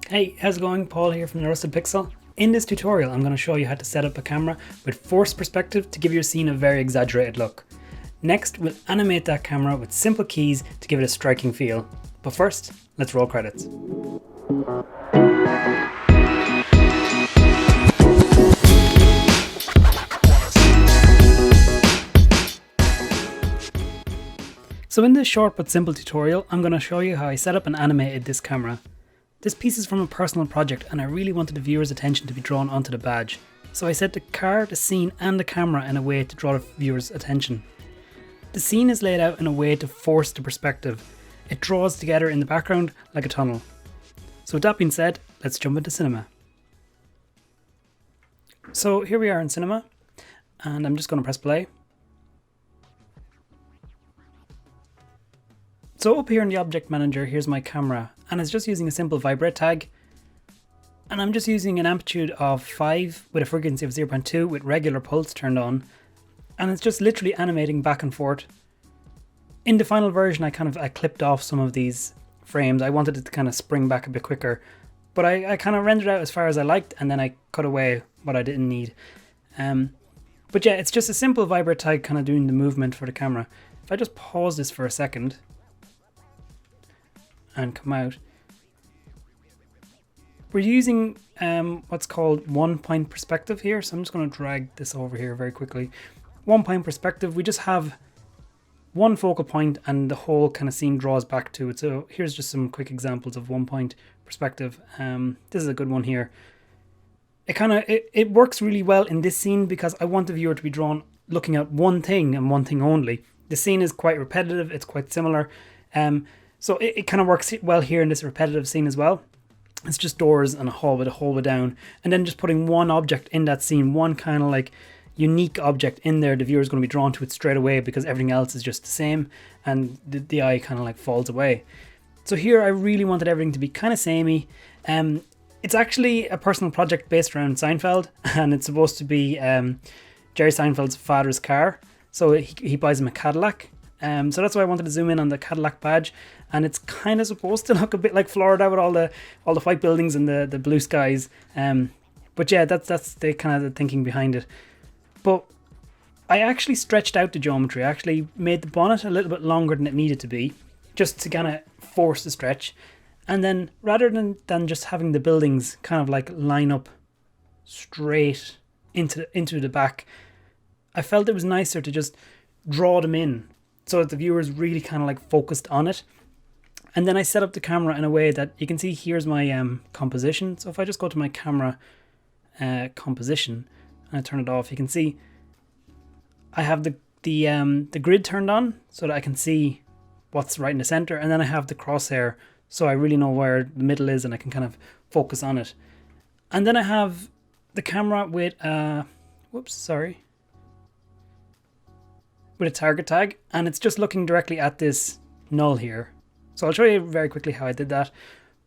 Hey, how's it going? Paul here from the Rusted Pixel. In this tutorial, I'm going to show you how to set up a camera with forced perspective to give your scene a very exaggerated look. Next, we'll animate that camera with simple keys to give it a striking feel. But first, let's roll credits. So in this short but simple tutorial, I'm going to show you how I set up and animated this camera. This piece is from a personal project and I really wanted the viewer's attention to be drawn onto the badge. So I set the car, the scene and the camera in a way to draw the viewer's attention. The scene is laid out in a way to force the perspective. It draws together in the background like a tunnel. So with that being said, let's jump into cinema. So here we are in cinema and I'm just going to press play. So up here in the object manager, here's my camera and it's just using a simple vibrate tag. And I'm just using an amplitude of 5 with a frequency of 0.2 with regular pulse turned on. And it's just literally animating back and forth. In the final version, I clipped off some of these frames. I wanted it to kind of spring back a bit quicker, but I kind of rendered out as far as I liked and then I cut away what I didn't need. But yeah, it's just a simple vibrate tag kind of doing the movement for the camera. If I just pause this for a second, and come out. We're using what's called 1-point perspective here, so I'm just going to drag this over here very quickly. 1-point perspective, we just have one focal point and the whole kind of scene draws back to it. So here's just some quick examples of 1-point perspective. This is a good one here. It works really well in this scene because I want the viewer to be drawn looking at one thing and one thing only. The scene is quite repetitive, it's quite similar. So it kind of works well here in this repetitive scene as well. It's just doors and a hallway to hallway down. And then just putting one object in that scene, one kind of like unique object in there, the viewer's going to be drawn to it straight away because everything else is just the same and the eye kind of like falls away. So here I really wanted everything to be kind of samey. It's actually a personal project based around Seinfeld and it's supposed to be Jerry Seinfeld's father's car. So he buys him a Cadillac. So that's why I wanted to zoom in on the Cadillac badge, and it's kind of supposed to look a bit like Florida with all the white buildings and the blue skies. But yeah, that's the kind of the thinking behind it. But I actually stretched out the geometry. I actually made the bonnet a little bit longer than it needed to be, just to kind of force the stretch. And then rather than just having the buildings kind of like line up straight into the back, I felt it was nicer to just draw them in, so that the viewer is really kind of like focused on it. And then I set up the camera in a way that you can see here's my composition. So if I just go to my camera composition and I turn it off, you can see I have the grid turned on so that I can see what's right in the center. And then I have the crosshair so I really know where the middle is and I can kind of focus on it. And then I have the camera with with a target tag, and it's just looking directly at this null here. So I'll show you very quickly how I did that,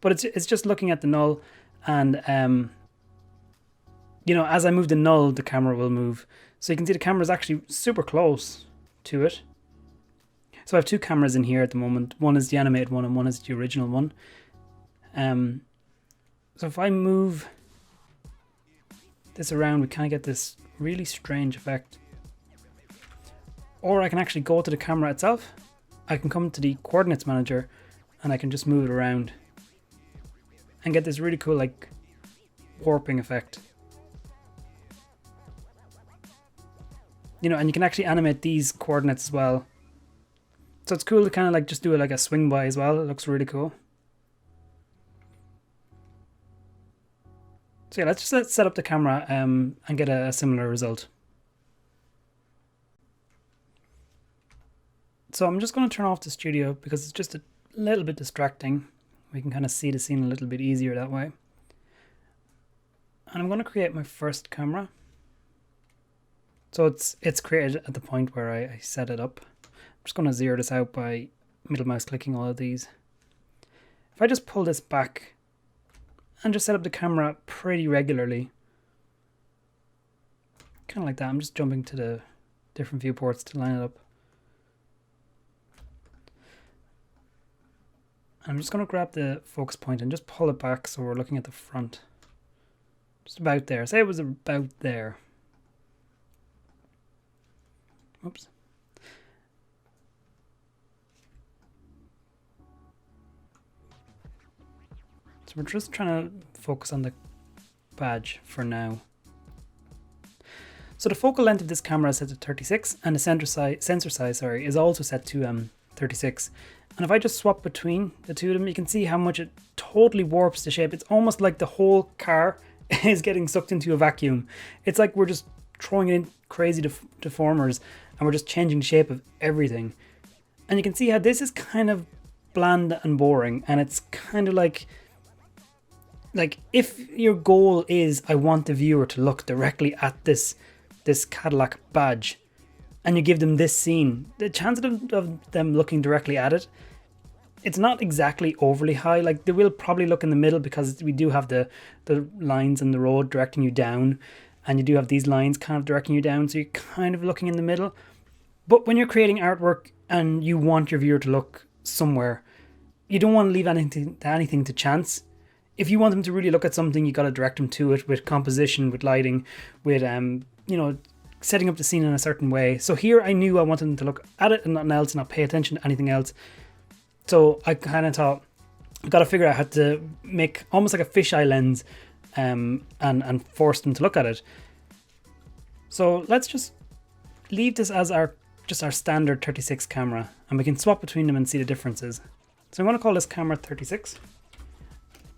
but it's just looking at the null, and you know, as I move the null, the camera will move. So you can see the camera is actually super close to it. So I have two cameras in here at the moment. One is the animated one and one is the original one. So if I move this around, we kind of get this really strange effect. Or I can actually go to the camera itself. I can come to the coordinates manager and I can just move it around and get this really cool like warping effect. You know, and you can actually animate these coordinates as well. So it's cool to kind of like just do it like a swing by as well. It looks really cool. So yeah, let's just set up the camera and get a similar result. So I'm just going to turn off the studio because it's just a little bit distracting. We can kind of see the scene a little bit easier that way. And I'm going to create my first camera. So it's created at the point where I set it up. I'm just going to zero this out by middle mouse clicking all of these. If I just pull this back and just set up the camera pretty regularly, kind of like that. I'm just jumping to the different viewports to line it up. I'm just going to grab the focus point and just pull it back so we're looking at the front. Just about there. Say it was about there. Oops. So we're just trying to focus on the badge for now. So the focal length of this camera is set to 36 and the sensor size is also set to 36. And if I just swap between the two of them, you can see how much it totally warps the shape. It's almost like the whole car is getting sucked into a vacuum. It's like we're just throwing in crazy deformers and we're just changing the shape of everything. And you can see how this is kind of bland and boring, and it's kind of like if your goal is I want the viewer to look directly at this Cadillac badge, and you give them this scene, the chance of them looking directly at it, it's not exactly overly high. Like, they will probably look in the middle because we do have the lines in the road directing you down, and you do have these lines kind of directing you down, so you're kind of looking in the middle. But when you're creating artwork and you want your viewer to look somewhere, you don't want to leave anything to chance. If you want them to really look at something, you got to direct them to it with composition, with lighting, with setting up the scene in a certain way. So here I knew I wanted them to look at it and nothing else, not pay attention to anything else. So I kind of thought, I've got to figure out how to make almost like a fisheye lens and force them to look at it. So let's just leave this as our standard 36 camera, and we can swap between them and see the differences. So I'm going to call this camera 36.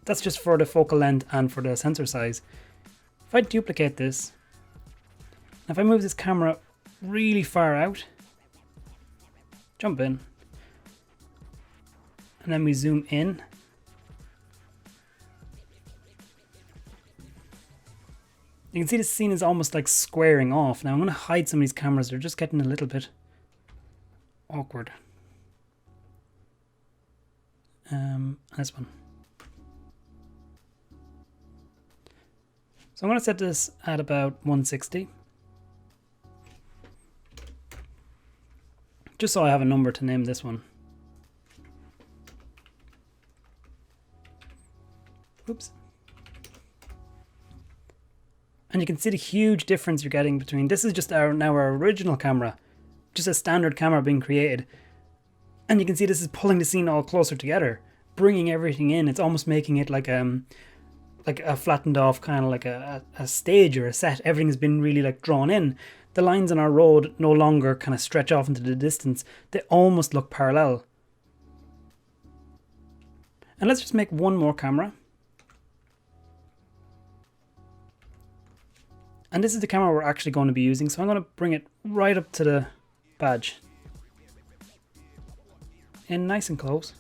That's just for the focal length and for the sensor size. If I duplicate this, if I move this camera really far out, jump in, and then we zoom in, you can see the scene is almost like squaring off. Now I'm going to hide some of these cameras, they're just getting a little bit awkward. This one. So I'm going to set this at about 160. Just so I have a number to name this one. Oops. And you can see the huge difference you're getting between, this is just our original camera, just a standard camera being created. And you can see this is pulling the scene all closer together, bringing everything in. It's almost making it like a flattened off kind of like a stage or a set. Everything's been really like drawn in. The lines on our road no longer kind of stretch off into the distance. They almost look parallel. And let's just make one more camera. And this is the camera we're actually going to be using. So I'm going to bring it right up to the badge. In nice and close.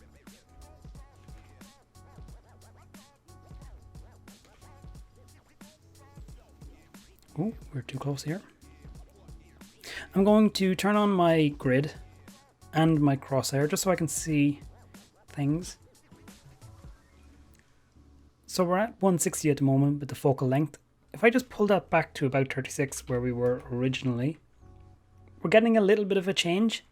Oh, we're too close here. I'm going to turn on my grid and my crosshair just so I can see things. So we're at 160 at the moment with the focal length. If I just pull that back to about 36 where we were originally, we're getting a little bit of a change.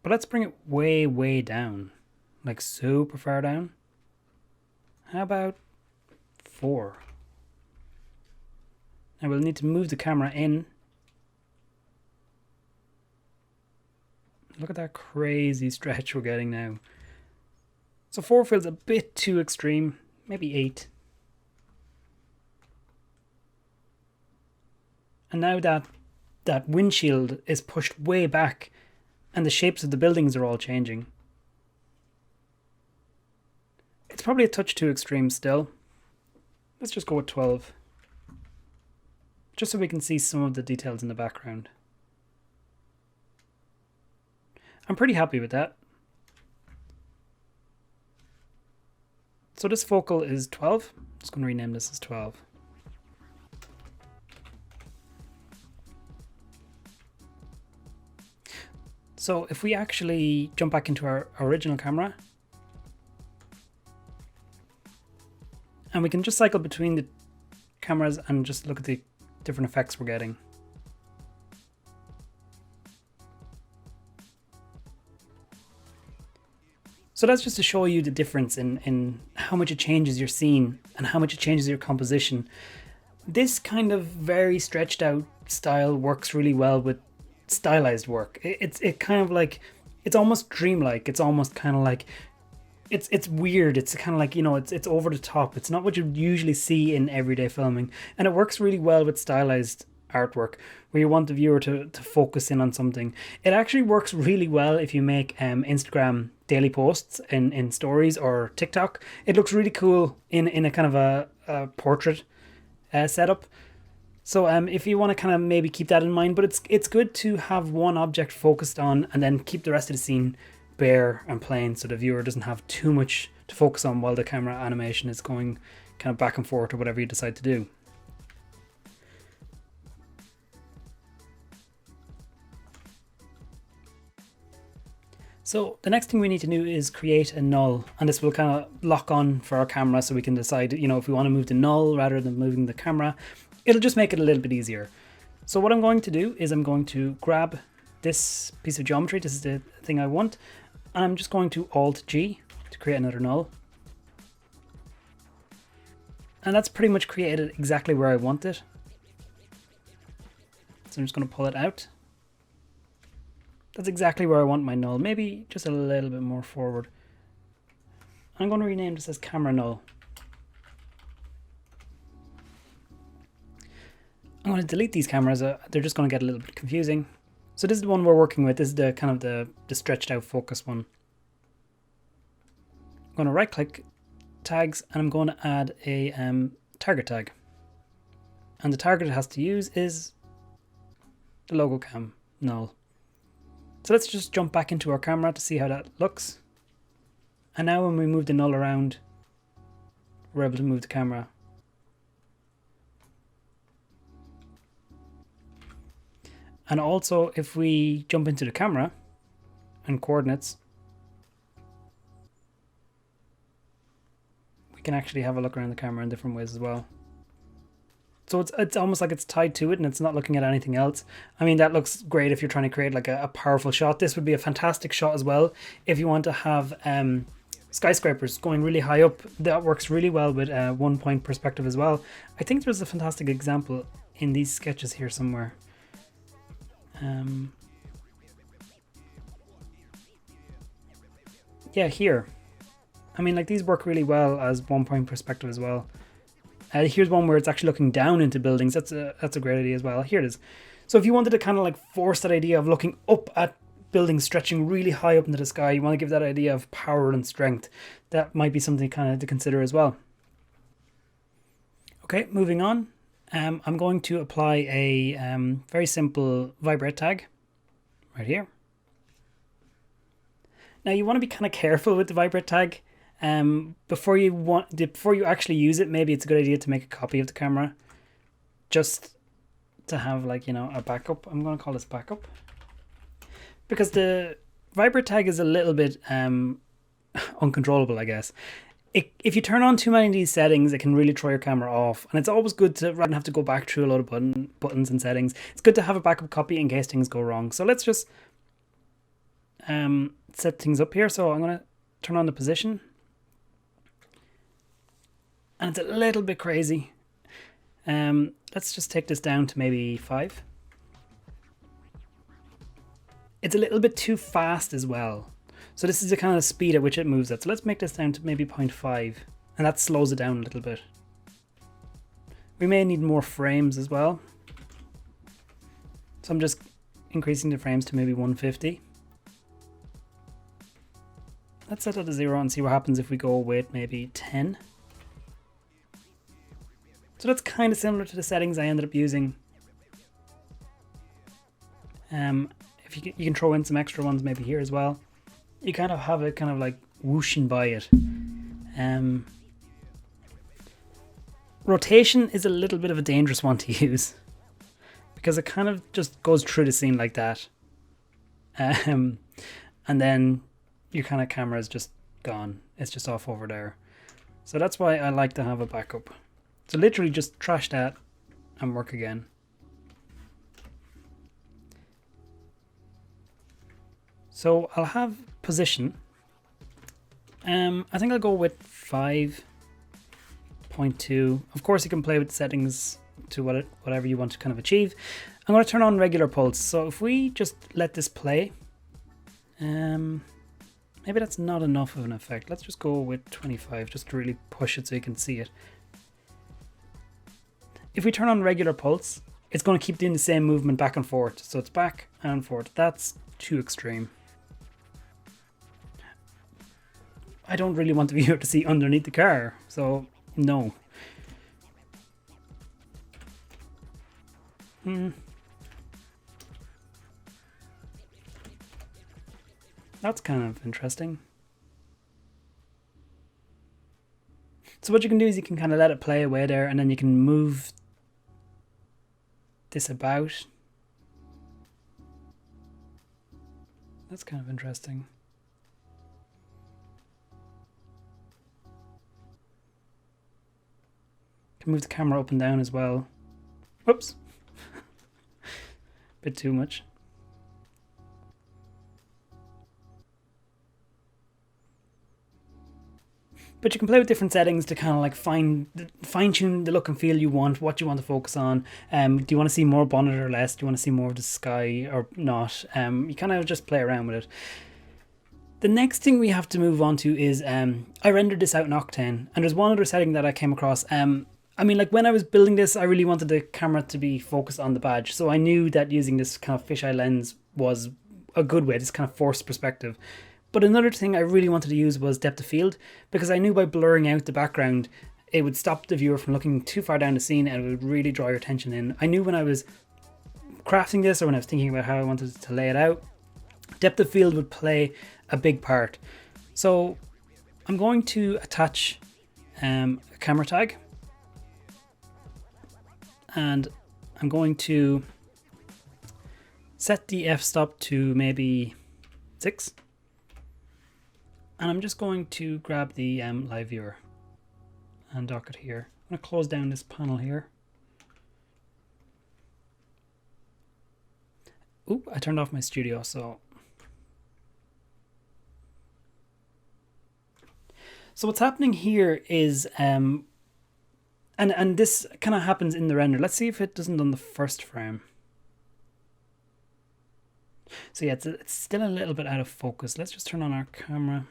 But let's bring it way, way down. Like super far down. How about 4? Now we'll need to move the camera in. Look at that crazy stretch we're getting now. So 4 feels a bit too extreme. Maybe 8. And now that windshield is pushed way back and the shapes of the buildings are all changing. It's probably a touch too extreme still. Let's just go with 12. Just so we can see some of the details in the background. I'm pretty happy with that. So this focal is 12. I'm just going to rename this as 12. So if we actually jump back into our original camera, and we can just cycle between the cameras and just look at the different effects we're getting. So that's just to show you the difference in how much it changes your scene and how much it changes your composition. This kind of very stretched out style works really well with stylized work. It kind of like, it's almost dreamlike. It's almost kind of like, it's weird. It's kind of like, you know, it's over the top. It's not what you usually see in everyday filming, and it works really well with stylized artwork where you want the viewer to focus in on something. It actually works really well if you make Instagram daily posts in stories or TikTok. It looks really cool in a kind of a portrait setup. So if you want to kind of maybe keep that in mind, but it's good to have one object focused on and then keep the rest of the scene bare and plain, so the viewer doesn't have too much to focus on while the camera animation is going kind of back and forth or whatever you decide to do. So the next thing we need to do is create a null, and this will kind of lock on for our camera so we can decide, you know, if we want to move the null rather than moving the camera. It'll just make it a little bit easier. So what I'm going to do is I'm going to grab this piece of geometry. This is the thing I want. And I'm just going to Alt-G to create another null. And that's pretty much created exactly where I want it. So I'm just going to pull it out. That's exactly where I want my null, maybe just a little bit more forward. I'm going to rename this as camera null. I'm going to delete these cameras, they're just going to get a little bit confusing. So this is the one we're working with, this is the kind of the stretched out focus one. I'm going to right click tags and I'm going to add a target tag. And the target it has to use is the logo cam null. So let's just jump back into our camera to see how that looks. And now when we move the null around, we're able to move the camera. And also if we jump into the camera and coordinates, we can actually have a look around the camera in different ways as well. So it's almost like it's tied to it and it's not looking at anything else. I mean, that looks great if you're trying to create like a powerful shot. This would be a fantastic shot as well if you want to have skyscrapers going really high up. That works really well with 1 point perspective as well. I think there's a fantastic example in these sketches here somewhere. Yeah, here. I mean, like, these work really well as 1 point perspective as well. Here's one where it's actually looking down into buildings. That's a great idea as well. Here it is. So if you wanted to kind of like force that idea of looking up at buildings stretching really high up into the sky, you want to give that idea of power and strength. That might be something kind of to consider as well. Okay, moving on. I'm going to apply a very simple vibrate tag right here. Now you want to be kind of careful with the vibrate tag. Before you actually use it, maybe it's a good idea to make a copy of the camera, just to have, like, you know, a backup. I'm going to call this backup because the vibrate tag is a little bit uncontrollable, I guess. If you turn on too many of these settings, it can really throw your camera off, and it's always good to, rather than have to go back through a lot of buttons and settings, it's good to have a backup copy in case things go wrong. So let's just set things up here. So I'm going to turn on the position. And it's a little bit crazy. Let's just take this down to maybe 5. It's a little bit too fast as well. So this is the kind of speed at which it moves at. So let's make this down to maybe 0.5. And that slows it down a little bit. We may need more frames as well. So I'm just increasing the frames to maybe 150. Let's set that to 0 and see what happens if we go with maybe 10. So that's kind of similar to the settings I ended up using. If you can throw in some extra ones maybe here as well. You kind of have it kind of like whooshing by it. Rotation is a little bit of a dangerous one to use because it kind of just goes through the scene like that. And then your kind of camera is just gone. It's just off over there. So that's why I like to have a backup. So literally just trash that and work again. So I'll have position I think I'll go with 5.2. Of course, you can play with settings to whatever you want to kind of achieve. I'm going to turn on regular pulse. So if we just let this play, maybe that's not enough of an effect. Let's just go with 25 just to really push it so you can see it. If we turn on regular pulse, it's going to keep doing the same movement back and forth. So it's back and forth. That's too extreme. I don't really want the viewer to see underneath the car, so no. That's kind of interesting. So what you can do is you can kind of let it play away there, and then you can move this about. That's kind of interesting. Can move the camera up and down as well. Whoops. Bit too much. But you can play with different settings to kind of like fine-tune the look and feel you want, what you want to focus on. Do you want to see more bonnet or less? Do you want to see more of the sky or not? You kind of just play around with it. The next thing we have to move on to is I rendered this out in Octane, and there's one other setting that I came across. I mean, like when I was building this, I really wanted the camera to be focused on the badge. So I knew that using this kind of fisheye lens was a good way, this kind of forced perspective. But another thing I really wanted to use was depth of field, because I knew by blurring out the background, it would stop the viewer from looking too far down the scene and it would really draw your attention in. I knew when I was crafting this or when I was thinking about how I wanted to lay it out, depth of field would play a big part. So I'm going to attach a camera tag. And I'm going to set the f-stop to maybe 6. And I'm just going to grab the live viewer and dock it here. I'm going to close down this panel here. Ooh, I turned off my studio, so. So what's happening here is And this kind of happens in the render. Let's see if it doesn't on the first frame. So yeah, it's still a little bit out of focus. Let's just turn on our camera.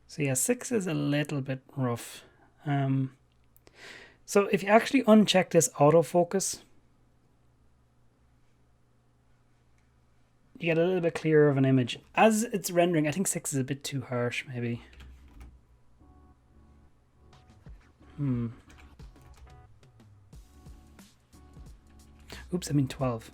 So yeah, 6 is a little bit rough. So if you actually uncheck this autofocus, you get a little bit clearer of an image. As it's rendering, I think 6 is a bit too harsh, maybe. Oops, I mean 12.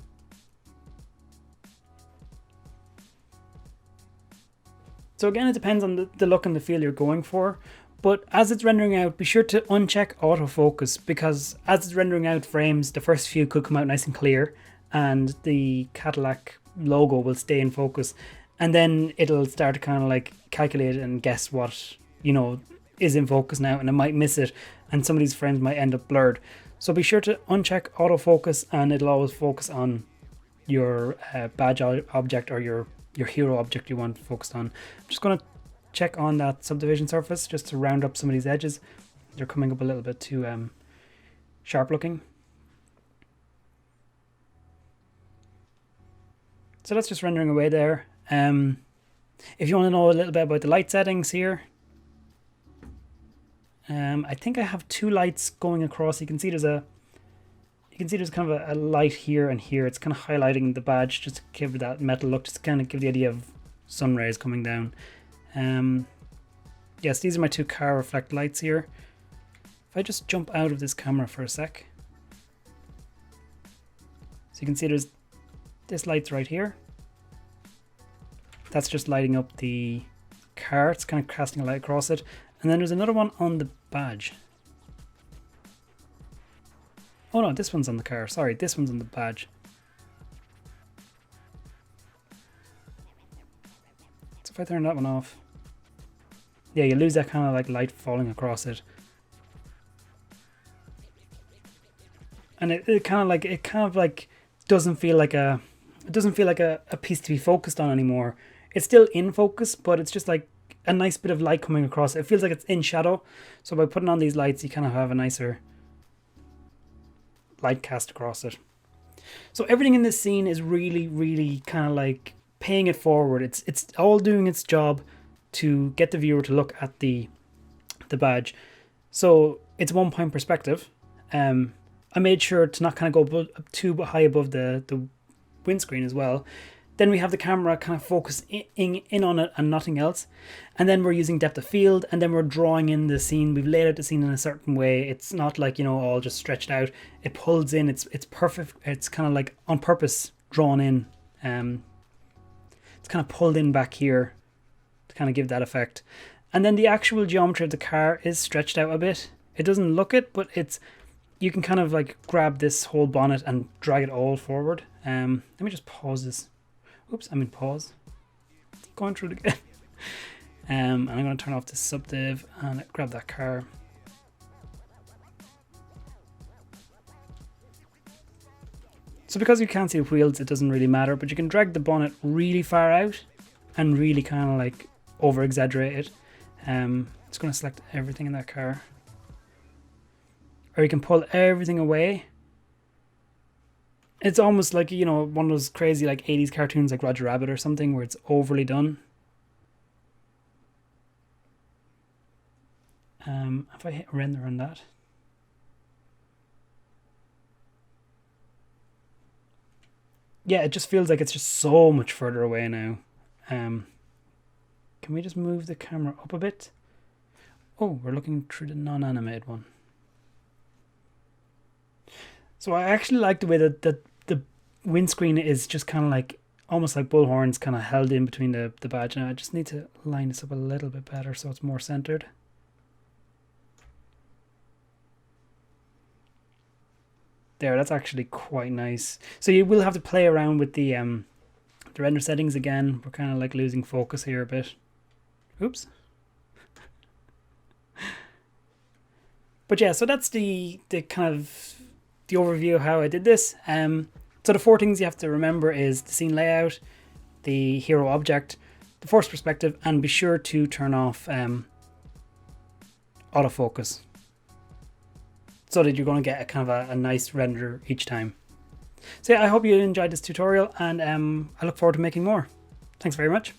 So again, it depends on the look and the feel you're going for. But as it's rendering out, be sure to uncheck autofocus, because as it's rendering out frames, the first few could come out nice and clear and the Cadillac logo will stay in focus, and then it'll start to kind of like calculate and guess what, you know, is in focus now, and it might miss it, and some of these frames might end up blurred. So be sure to uncheck autofocus, and it'll always focus on your badge object or your hero object you want focused on. I'm just going to check on that subdivision surface just to round up some of these edges. They're coming up a little bit too sharp looking. So that's just rendering away there. If you want to know a little bit about the light settings here, I think I have 2 lights going across. You can see there's kind of a light here and here. It's kind of highlighting the badge just to give it that metal look, just to kind of give the idea of sun rays coming down. Yes, these are my 2 car reflect lights here. If I just jump out of this camera for a sec, so you can see there's this light's right here. That's just lighting up the car. It's kind of casting a light across it. And then there's another one on the badge. Oh no, this one's on the car. Sorry, this one's on the badge. So if I turn that one off, yeah, you lose that kind of like light falling across it. and it kind of like doesn't feel like a piece to be focused on anymore. It's still in focus, but it's just like a nice bit of light coming across. It feels like it's in shadow. So by putting on these lights, you kind of have a nicer light cast across it. So everything in this scene is really, really kind of like paying it forward. It's all doing its job to get the viewer to look at the badge. So it's 1 point perspective. I made sure to not kind of go too high above the windscreen as well. Then we have the camera kind of focused in on it and nothing else. And then we're using depth of field, and then we're drawing in the scene. We've laid out the scene in a certain way. It's not like, all just stretched out. It pulls in. It's perfect. It's kind of like on purpose drawn in. It's kind of pulled in back here to kind of give that effect. And then the actual geometry of the car is stretched out a bit. It doesn't look it, but you can kind of like grab this whole bonnet and drag it all forward. Let me just pause this. Oops, I'm in pause. Going through it again. And I'm going to turn off this subdiv and grab that car. So because you can't see the wheels, it doesn't really matter, but you can drag the bonnet really far out and really kind of like over exaggerate it. It's going to select everything in that car. Or you can pull everything away. It's almost like, one of those crazy like 80s cartoons like Roger Rabbit or something where it's overly done. If I hit render on that. Yeah, it just feels like it's just so much further away now. Can we just move the camera up a bit? Oh, we're looking through the non-animated one. So I actually like the way that the windscreen is just kind of like, almost like bullhorns kind of held in between the badge. Now I just need to line this up a little bit better so it's more centered. There, that's actually quite nice. So you will have to play around with the render settings again. We're kind of like losing focus here a bit. Oops. But yeah, so that's the kind of the overview of how I did this. So the 4 things you have to remember is the scene layout, the hero object, the force perspective, and be sure to turn off autofocus so that you're going to get a kind of a nice render each time. So yeah, I hope you enjoyed this tutorial, and I look forward to making more. Thanks very much.